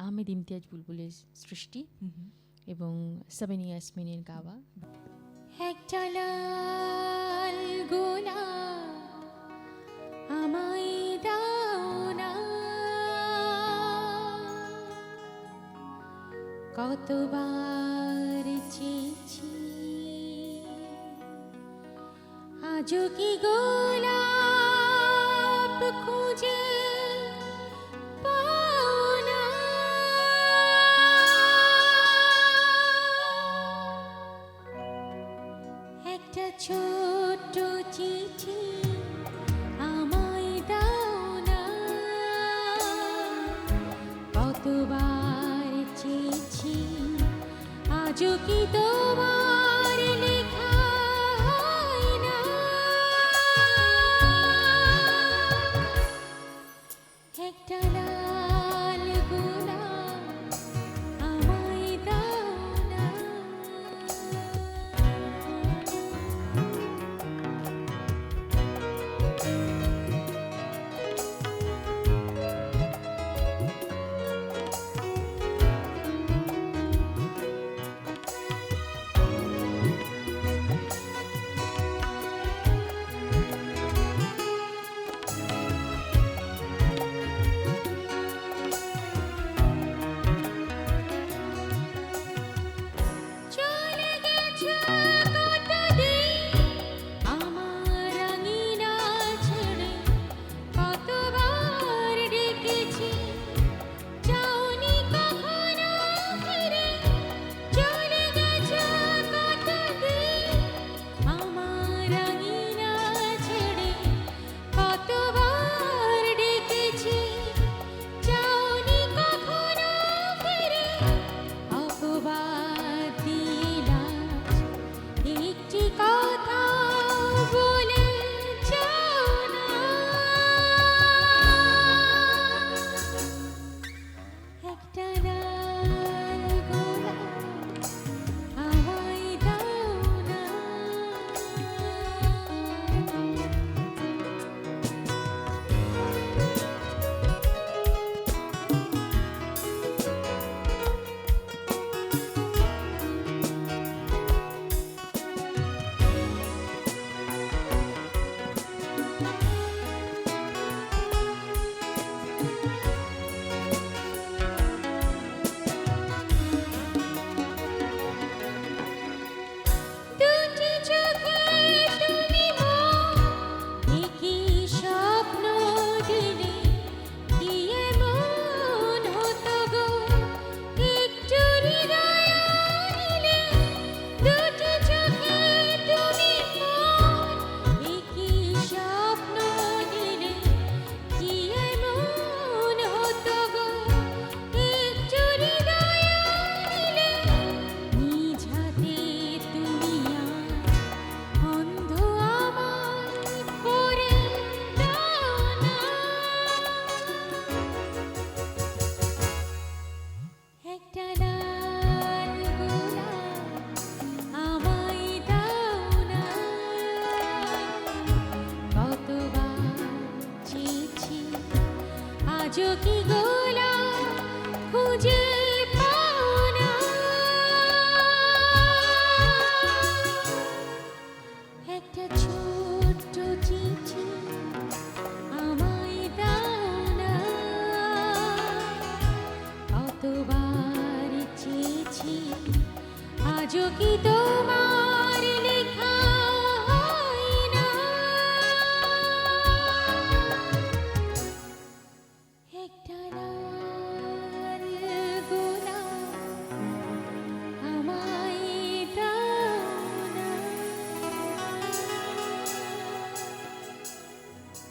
আহমেদ ইমতিয়াজ বুলবুলের সৃষ্টি এবং সাবিনা ইয়াসমিনের গাওয়া। একটা লাল গোলাপ আমায় দাও না, কতবার চেয়েছি আজও কি গোলাপ খুঁজে পাও না। একটা ছোট্ট চিঠি আমায় দাও না, কতবার চেয়েছি আজও কি তোমার লেখা হয় না। একটা লাল গোলাপ আমায় দাও না। চলে গেছে কতদিন আমার আঙিনা ছেড়ে, কতবার ডেকেছি যাওনি কখনো ফিরে। চলে গেছে কতদিন আমার আঙিনা ছেড়ে, কতবার ডেকেছি যাওনি কখনো ফিরে। অপবাদ দিলাম একটি কথা বলে যাও না। একটা লাল গোলাপ আমায় দাও না। দুটি চোখে তুমি একই স্বপ্ন দিলে, কি এমন হতো গো একটু হৃদয় নিলে। দুটি চোখে তুমি একই স্বপ্ন দিলে, কি এমন হতো গো একটু হৃদয় নিলে। নিজ হাতে তুমি আজ অন্ধ আমায় করে দাও না। একটা লাল গোলাপ আমায় দাও না, কতবার চেয়েছি আজও কি গোলাপ খুঁজে পাও না। একটা ছোট্ট চিঠি আমায় দাও না, কতবার চেয়েছি আজও কি